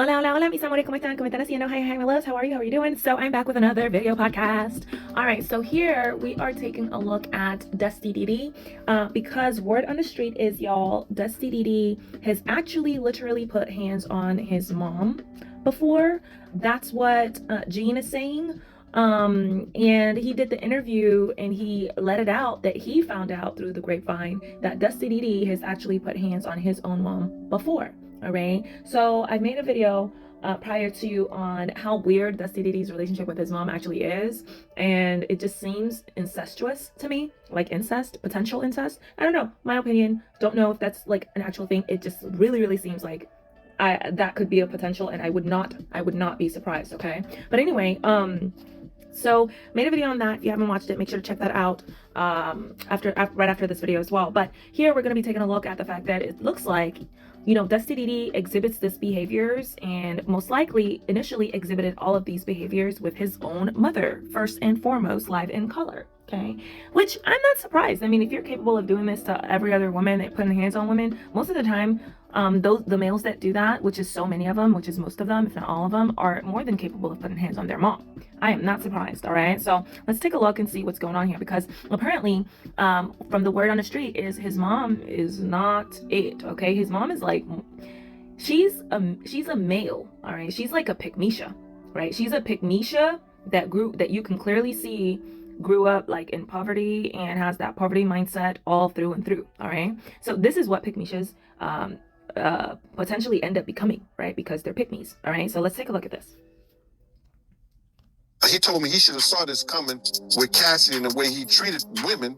Hola, hola, hola, mis amores, ¿cómo están? ¿Cómo están haciendo? Hi, my loves, how are you? How are you doing? So I'm back with another video podcast. All right, so here we are taking a look at Diddy, because word on the street is, y'all, Diddy has actually literally put hands on his mom before. That's what Gene is saying. And he did the interview and he let it out that he found out through the grapevine that Diddy has actually put hands on his own mom before. All right, so I made a video prior to on how weird Diddy's relationship with his mom actually is, and it just seems incestuous to me, like incest, potential incest. I don't know, my opinion. Don't know if that's like an actual thing. It just really seems like that could be a potential, and I would not be surprised. Okay, but anyway, so made a video on that. If you haven't watched it, make sure to check that out right after this video as well. But here we're going to be taking a look at the fact that it looks like, you know, Diddy exhibits this behaviors, and most likely initially exhibited all of these behaviors with his own mother, first and foremost, live in color. Okay, which I'm not surprised. I mean, if you're capable of doing this to every other woman, that putting hands on women, most of the time, the males that do that, which is so many of them, which is most of them, if not all of them, are more than capable of putting hands on their mom. I am not surprised. All right, so let's take a look and see what's going on here, because apparently, from the word on the street is his mom is not it. Okay, his mom is like, she's a male. All right, she's like a pygmisha, right? She's a pygmisha that you can clearly see grew up like in poverty and has that poverty mindset all through and through. All right, so this is what pygmishas potentially end up becoming, right? Because they're pygmies. All right, so let's take a look at this. He told me he should have saw this coming with Cassie and the way he treated women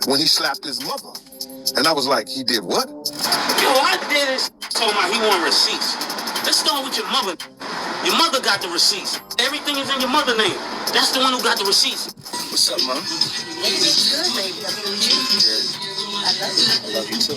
when he slapped his mother. And I was like, he did what? Yo, I did it. Told my he want receipts. Let's start with your mother. Your mother got the receipts. Everything is in your mother name. That's the one who got the receipts. What's up, Mom? It's good, baby. I love you. I love you. I love you too.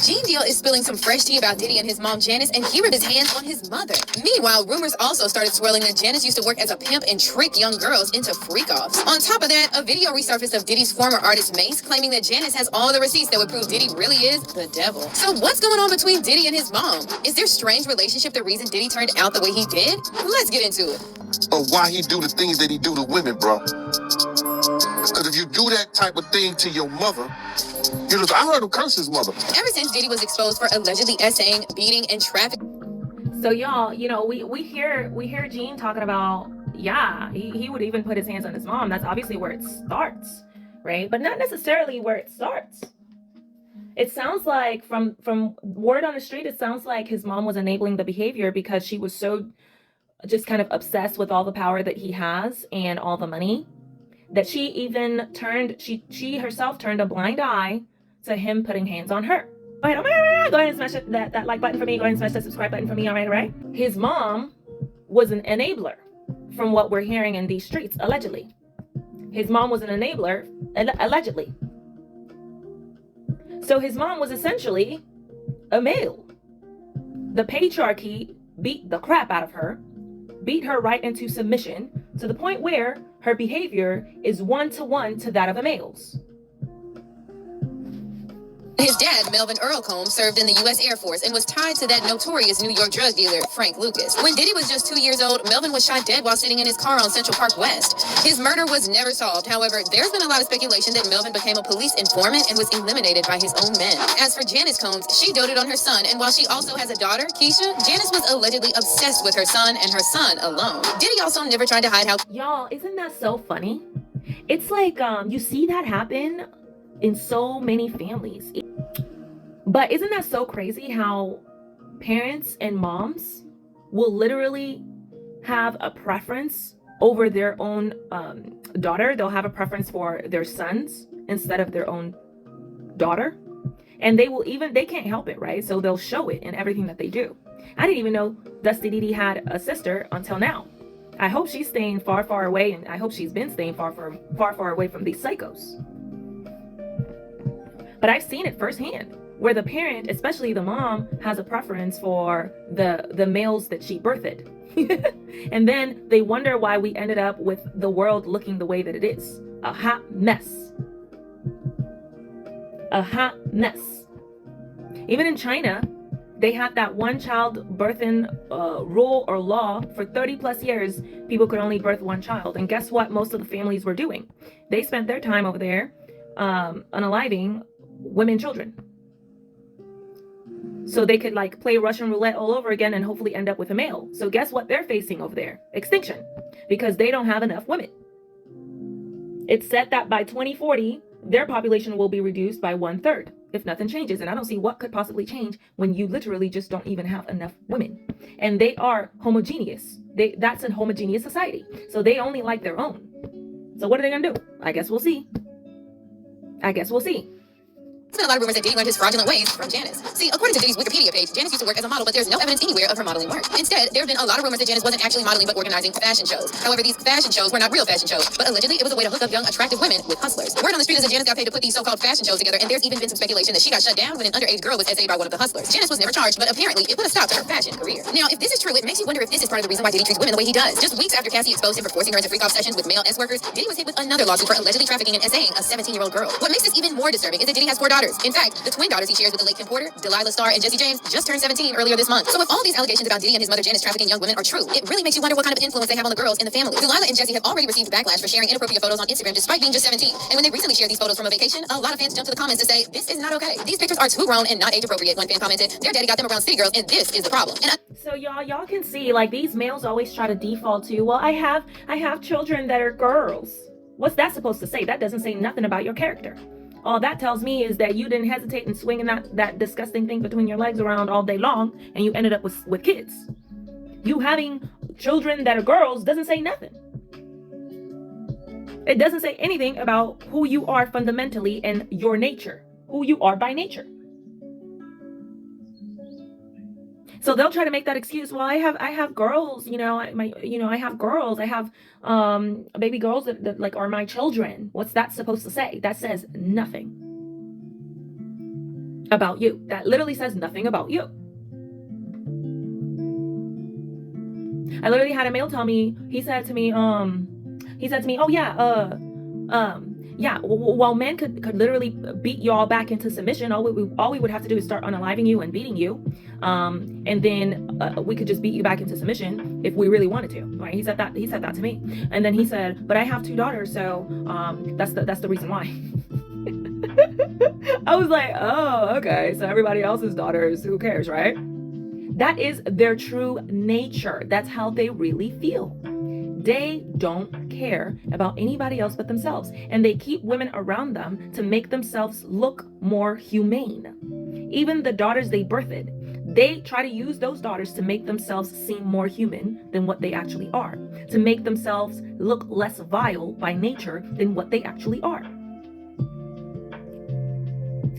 Gene Deal is spilling some fresh tea about Diddy and his mom Janice, and here are his hands on his mother. Meanwhile, rumors also started swirling that Janice used to work as a pimp and trick young girls into freak-offs. On top of that, a video resurfaced of Diddy's former artist Mace claiming that Janice has all the receipts that would prove Diddy really is the devil. So what's going on between Diddy and his mom? Is their strange relationship the reason Diddy turned out the way he did? Let's get into it. Or why he do the things that he do to women, bro. Because if you do that type of thing to your mother, I heard him curse his mother. Ever since Diddy was exposed for allegedly essaying, beating, and trafficking. So y'all, you know, we hear Gene talking about, yeah, he would even put his hands on his mom. That's obviously where it starts, right? But not necessarily where it starts. It sounds like from word on the street, it sounds like his mom was enabling the behavior because she was so just kind of obsessed with all the power that he has and all the money, that she even she herself turned a blind eye to him putting hands on her. Go ahead and smash that like button for me. Go ahead and smash that subscribe button for me. All right. His mom was an enabler, from what we're hearing in these streets, allegedly. His mom was an enabler, allegedly. So his mom was essentially a male. The patriarchy beat the crap out of her, beat her right into submission, to the point where her behavior is one-to-one to that of a male's. His dad, Melvin Earl Combs, served in the U.S. Air Force and was tied to that notorious New York drug dealer, Frank Lucas. When Diddy was just 2 years old, Melvin was shot dead while sitting in his car on Central Park West. His murder was never solved. However, there's been a lot of speculation that Melvin became a police informant and was eliminated by his own men. As for Janice Combs, she doted on her son, and while she also has a daughter, Keisha, Janice was allegedly obsessed with her son and her son alone. Diddy also never tried to hide how... Y'all, isn't that so funny? It's like, you see that happen in so many families. But isn't that so crazy how parents and moms will literally have a preference over their own daughter? They'll have a preference for their sons instead of their own daughter. And they can't help it, right? So they'll show it in everything that they do. I didn't even know Diddy had a sister until now. I hope she's staying far away, and I hope she's been staying far away from these psychos. But I've seen it firsthand, where the parent, especially the mom, has a preference for the males that she birthed. And then they wonder why we ended up with the world looking the way that it is. A hot mess. A hot mess. Even in China, they had that one child birthing rule or law. For 30 plus years, people could only birth one child. And guess what most of the families were doing? They spent their time over there unaliving women children, so they could like play Russian roulette all over again and hopefully end up with a male. So guess what they're facing over there? Extinction, because they don't have enough women. It's said that by 2040, their population will be reduced by 1/3 if nothing changes. And I don't see what could possibly change when you literally just don't even have enough women. And they are homogeneous. That's a homogeneous society. So they only like their own. So what are they gonna do? I guess we'll see. There's been a lot of rumors that Diddy learned his fraudulent ways from Janice. See, according to Diddy's Wikipedia page, Janice used to work as a model, but there's no evidence anywhere of her modeling work. Instead, there have been a lot of rumors that Janice wasn't actually modeling but organizing fashion shows. However, these fashion shows were not real fashion shows, but allegedly it was a way to hook up young, attractive women with hustlers. Word on the street is that Janice got paid to put these so-called fashion shows together, and there's even been some speculation that she got shut down when an underage girl was essayed by one of the hustlers. Janice was never charged, but apparently it put a stop to her fashion career. Now, if this is true, it makes you wonder if this is part of the reason why Diddy treats women the way he does. Just weeks after Cassie exposed him for forcing her into freak-off sessions with male S-workers, Diddy was hit with another lawsuit for allegedly trafficking and essaying a 17-year-old girl. What makes this even more disturbing is that Diddy has 4 daughters. In fact, the twin daughters he shares with the late Kim Porter, Delilah Starr, and Jesse James just turned 17 earlier this month. So if all these allegations about Diddy and his mother Janice trafficking young women are true, it really makes you wonder what kind of influence they have on the girls in the family. Delilah and Jesse have already received backlash for sharing inappropriate photos on Instagram despite being just 17. And when they recently shared these photos from a vacation, a lot of fans jumped to the comments to say, this is not okay. These pictures are too grown and not age appropriate. One fan commented, their daddy got them around city girls and this is the problem. So y'all can see, like, these males always try to default to, well, I have children that are girls. What's that supposed to say? That doesn't say nothing about your character. All that tells me is that you didn't hesitate in swinging that disgusting thing between your legs around all day long, and you ended up with kids. You having children that are girls doesn't say nothing. It doesn't say anything about who you are fundamentally and your nature, who you are by nature. So they'll try to make that excuse. Well, I have girls, I have girls. I have baby girls that like are my children. What's that supposed to say? That says nothing about you. That literally says nothing about you. I literally had a male tell me, he said to me, oh yeah, while men could literally beat y'all back into submission, all we would have to do is start unaliving you and beating you, and then we could just beat you back into submission if we really wanted to. Right? He said that to me, and then he said, "But I have 2 daughters, so that's the reason why." I was like, "Oh, okay. So everybody else's daughters, who cares, right?" That is their true nature. That's how they really feel. They don't care about anybody else but themselves, and they keep women around them to make themselves look more humane. Even the daughters they birthed, they try to use those daughters to make themselves seem more human than what they actually are, to make themselves look less vile by nature than what they actually are.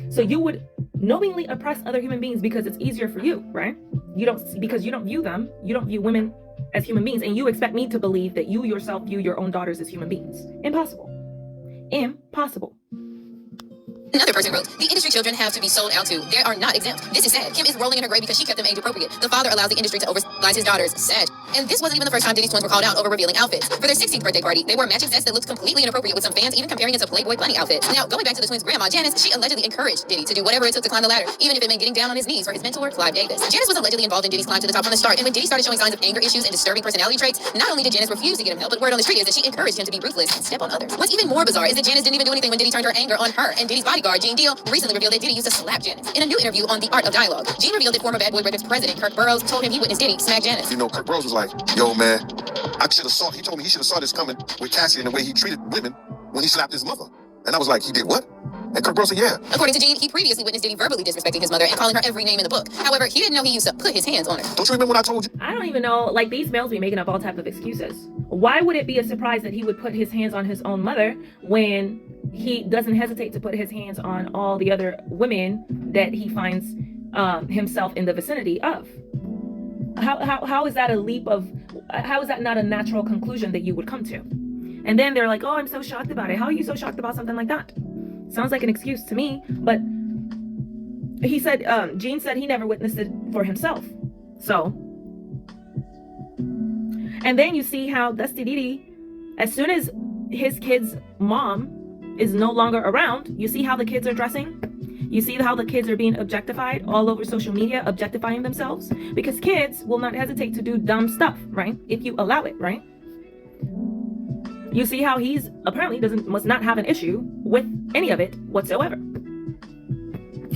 So you would knowingly oppress other human beings because it's easier for you, right? Because you don't view women as human beings, and you expect me to believe that you yourself view your own daughters as human beings. Impossible. Another person wrote, the industry children have to be sold out to. They are not exempt. This is sad. Kim is rolling in her grave because she kept them age appropriate. The father allows the industry to overlies his daughters. Sad. And this wasn't even the first time Diddy's twins were called out over revealing outfits. For their 16th birthday party, they wore matching sets that looked completely inappropriate, with some fans even comparing it to Playboy Bunny outfits. Now, going back to the twins' grandma, Janice, she allegedly encouraged Diddy to do whatever it took to climb the ladder, even if it meant getting down on his knees for his mentor, Clive Davis. Janice was allegedly involved in Diddy's climb to the top from the start, and when Diddy started showing signs of anger issues and disturbing personality traits, not only did Janice refuse to get him help, but word on the street is that she encouraged him to be ruthless and step on others. What's even more bizarre is that Janice didn't even do anything when Diddy turned her anger on her, and Diddy's bodyguard, Gene Deal, recently revealed that Diddy used to slap Janice. In a new interview on The Art of Dialogue, Gene revealed that former Bad Boy Records president Kirk Burroughs told him he witnessed Diddy smack Janice. Kirk Burroughs was like, yo, man, he told me he should have saw this coming with Cassie and the way he treated women when he slapped his mother. And I was like, he did what? And Kirk Burroughs said, yeah. According to Gene, he previously witnessed Diddy verbally disrespecting his mother and calling her every name in the book. However, he didn't know he used to put his hands on her. Don't you remember when I told you? I don't even know, like, these males be making up all type of excuses. Why would it be a surprise that he would put his hands on his own mother when he doesn't hesitate to put his hands on all the other women that he finds himself in the vicinity of? How is that a leap of, how is that not a natural conclusion that you would come to? And then they're like, oh, I'm so shocked about it. How are you so shocked about something like that? Sounds like an excuse to me, but he said, Gene said he never witnessed it for himself. So, and then you see how Dusty Diddy, as soon as his kid's mom is no longer around, you see how the kids are dressing? You see how the kids are being objectified all over social media, objectifying themselves? Because kids will not hesitate to do dumb stuff, right? If you allow it, right? You see how he's apparently must not have an issue with any of it whatsoever.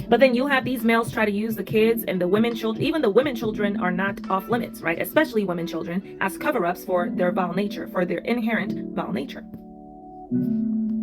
But then you have these males try to use the kids and the women children, even the women children are not off limits, right? Especially women children, as cover-ups for their vile nature, for their inherent vile nature.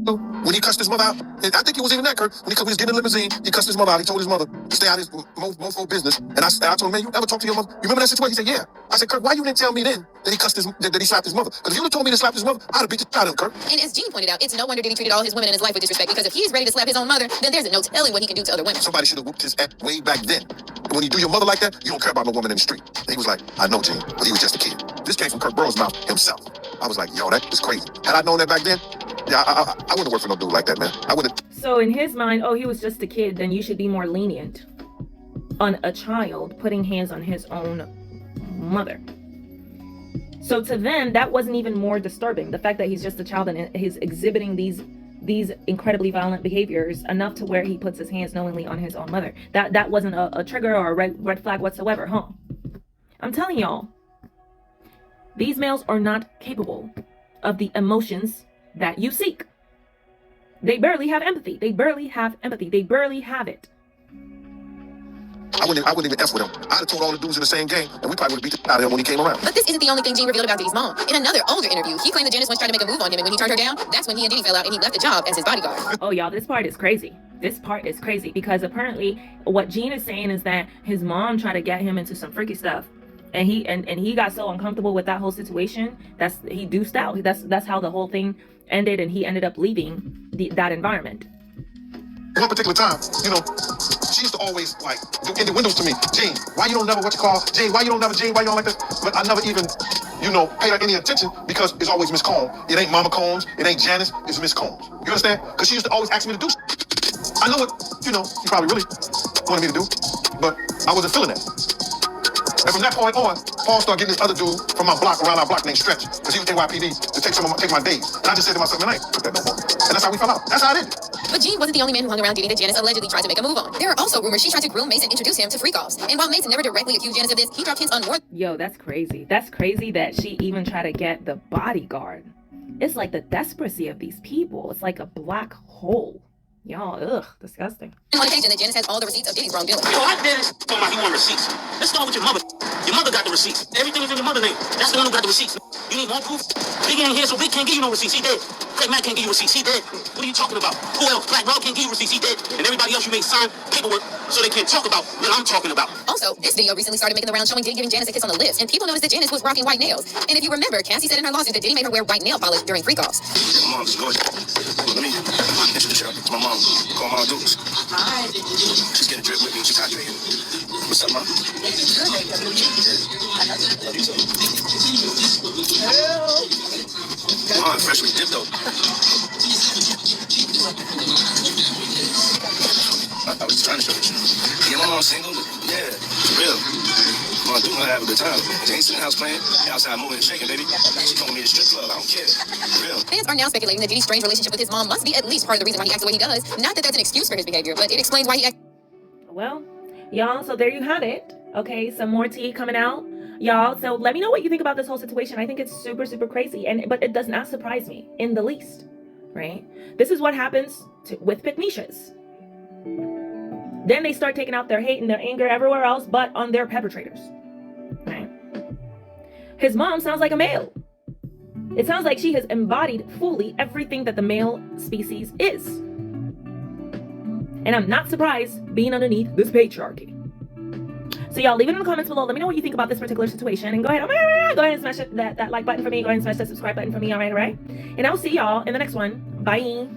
When he cussed his mother out, and I think it was even that, Kurt, when he was getting in the limousine, he cussed his mother out. He told his mother to stay out of his mofo business. And I told him, man, you ever talk to your mother? You remember that situation? He said, yeah. I said, Kurt, why you didn't tell me then that he slapped his mother? Because if you would have told me to slap his mother, I'd have beat the shit out of him, Kurt. And as Gene pointed out, it's no wonder Diddy treated all his women in his life with disrespect, because if he's ready to slap his own mother, then there's no telling what he can do to other women. Somebody should have whooped his ass way back then. And when you do your mother like that, you don't care about no woman in the street. And he was like, I know, Gene, but he was just a kid. This came from Kurt Burrow's mouth himself. I was like, yo, that is crazy. Had I known that back then, yeah, I wouldn't have worked for no dude like that, man. I wouldn't. So in his mind, oh, he was just a kid, then you should be more lenient on a child putting hands on his own mother. So to them, that wasn't even more disturbing. The fact that he's just a child and he's exhibiting these incredibly violent behaviors enough to where he puts his hands knowingly on his own mother. That wasn't a trigger or a red flag whatsoever, huh? I'm telling y'all, these males are not capable of the emotions that you seek. They barely have empathy. They barely have empathy. They barely have it. I wouldn't even F with him. I'd have told all the dudes in the same game, and we probably would have beat the out of him when he came around. But this isn't the only thing Gene revealed about Diddy's mom. In another older interview, he claimed that Janice once tried to make a move on him, and when he turned her down, that's when he and Diddy fell out and he left the job as his bodyguard. Oh, y'all, this part is crazy. This part is crazy because apparently what Gene is saying is that his mom tried to get him into some freaky stuff. And he got so uncomfortable with that whole situation, he deuced out. That's how the whole thing ended, and he ended up leaving that environment. One particular time, she used to always like do in the windows to me. Gene, why you don't never Gene, why you don't like this? But I never even, paid her any attention because it's always Miss Combs. It ain't Mama Combs, it ain't Janice, it's Miss Combs. You understand? Because she used to always ask me to do shit. I know what, you probably really wanted me to do, but I wasn't feeling that. And from that point on, Paul started getting this other dude from my block, around our block, named Stretch, because he was NYPD to take my days. And I just said to myself, man, I ain't put that no more. And that's how we fell out. That's how I did it. But Gene wasn't the only man who hung around Diddy that Janice allegedly tried to make a move on. There are also rumors she tried to groom Mace and introduce him to freak-offs. And while Mace never directly accused Janice of this, he dropped hints on more. Yo, that's crazy. That's crazy that she even tried to get the bodyguard. It's like the desperacy of these people. It's like a black hole. Y'all, ugh, disgusting. On occasion that Janice has all the receipts of Diddy's wrongdoing. Yo, I did it. Talking about he want receipts. Let's start with your mother. Your mother got the receipts. Everything is in your mother's name. That's the one who got the receipts. You need more proof? Big ain't here, so Big can't give you no receipts. He dead. Craig Mack can't give you receipts. He dead. What are you talking about? Who else? Black Rob can't give you receipts. He dead. And everybody else you may sign paperwork so they can't talk about what I'm talking about. Also, this video recently started making the rounds showing Diddy giving Janice a kiss on the lips, and people noticed that Janice was rocking white nails. And if you remember, Cassie said in her lawsuit that Diddy made her wear white nail polish during freak-offs. My mom's gorgeous. Let me introduce you. My mom. Call my Dukes. She's getting drip with me. She's happy. What's up, Mom? Love you too. Mom, freshly dipped though. I was trying to show you. Yeah, my mom's single. Yeah, for real. Mom, do have a good time. She ain't sitting in the house playing. Outside moving and shaking, baby. She told me to strip club. I don't care. For real. Fans are now speculating that Diddy's strange relationship with his mom must be at least part of the reason why he acts the way he does. Not that that's an excuse for his behavior, but it explains why he acts. Well, y'all, so there you have it. Okay, some more tea coming out, y'all. So let me know what you think about this whole situation. I think it's super, super crazy, but it does not surprise me in the least, right? This is what happens with picnicias. Then they start taking out their hate and their anger everywhere else but on their perpetrators, right? His mom sounds like a male. It sounds like she has embodied fully everything that the male species is. And I'm not surprised being underneath this patriarchy. So y'all leave it in the comments below. Let me know what you think about this particular situation. And go ahead and smash that like button for me. Go ahead and smash that subscribe button for me. All right. And I'll see y'all in the next one. Bye.